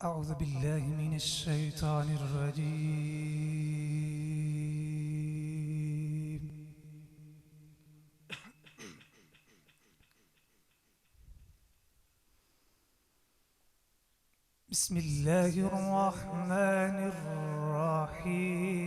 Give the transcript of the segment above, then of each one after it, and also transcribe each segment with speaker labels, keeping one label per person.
Speaker 1: أعوذ بالله من الشيطان الرجيم. بسم الله الرحمن الرحيم.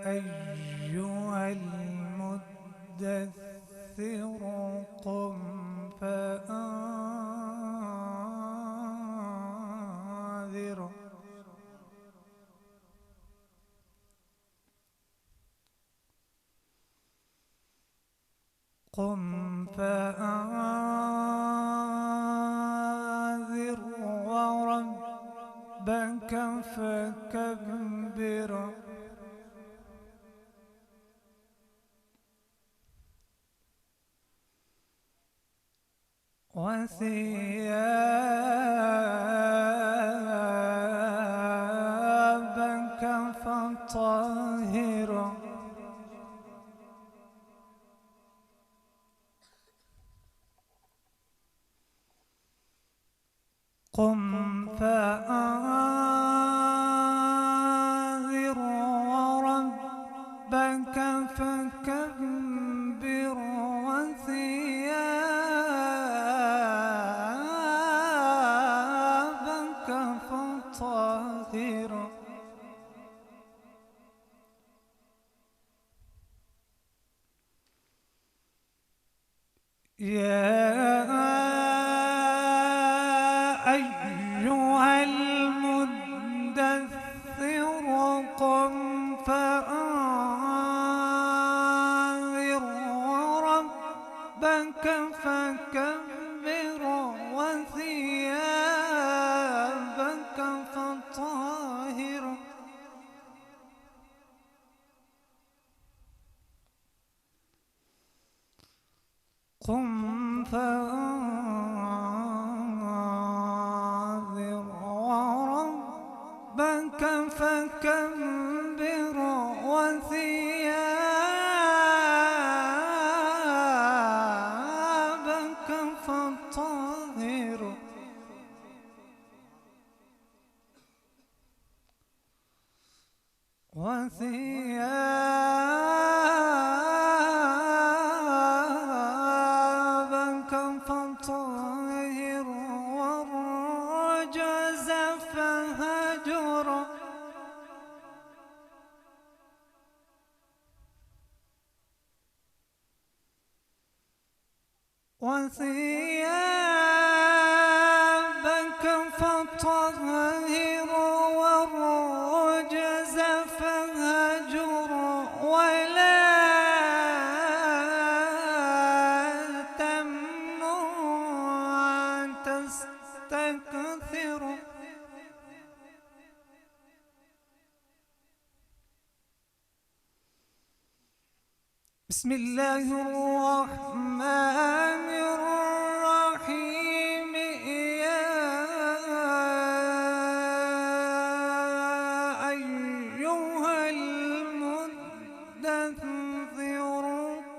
Speaker 1: أيها المدثر قم فأنذر قم فأنذر وربك فكبر وثيابك فطهر قم فأنذر وربك فكبر وثيابك فطهر أيها المدثر قم فأنذر وربك فكبر وثيابك فطهر قم فأنذر وربك فكبر وثيابك فطهر فطهر والرجز فهجر وثيابك فطهر والرجز فهجر ولا تمنن تستكثر بسم الله الرحمن الرحيم يا أيها المدثر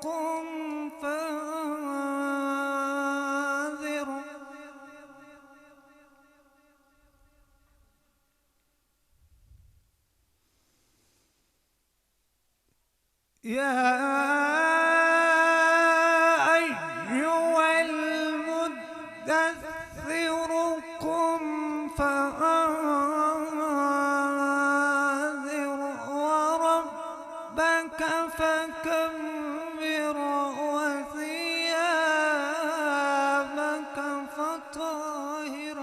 Speaker 1: قم فأنذر يا أيها المدثر قم فأنذر وربك فكبر وثيابك فطهر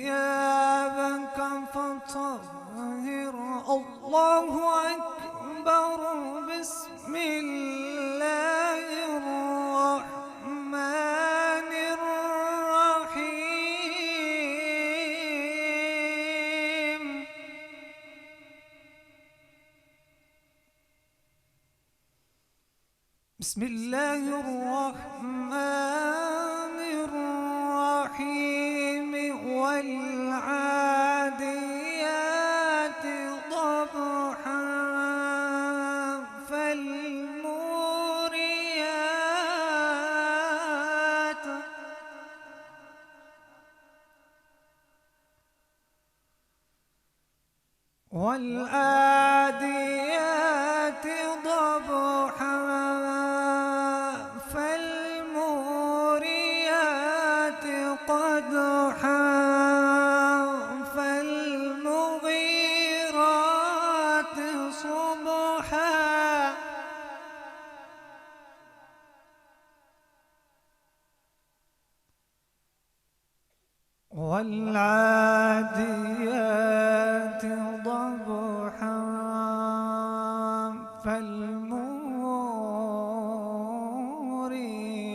Speaker 1: وثيابك فطهر الله أكبر بسم الله الرحمن الرحيم بسم الله الرحمن الرحيم والعاديات ضبحا فالموريات والعاديات ضبحا فالموريات قدحا فالمغيرات صبحا والعاديات ضبحا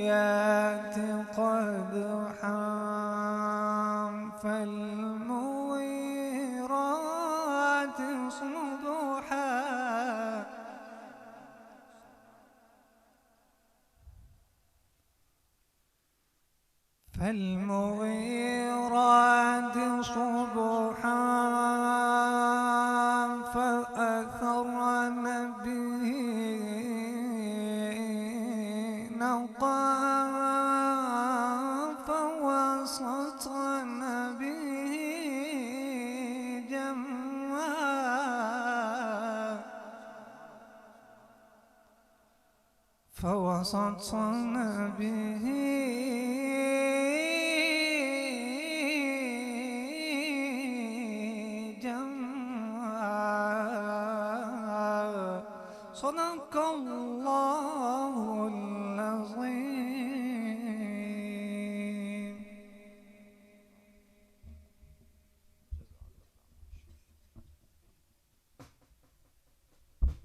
Speaker 1: فالموريات قدحا فالمغيرات صبحا فالمغيرات صبحا فأثرن به نقعا فوسطن به جمعا فوسطن به جمعا صدق الله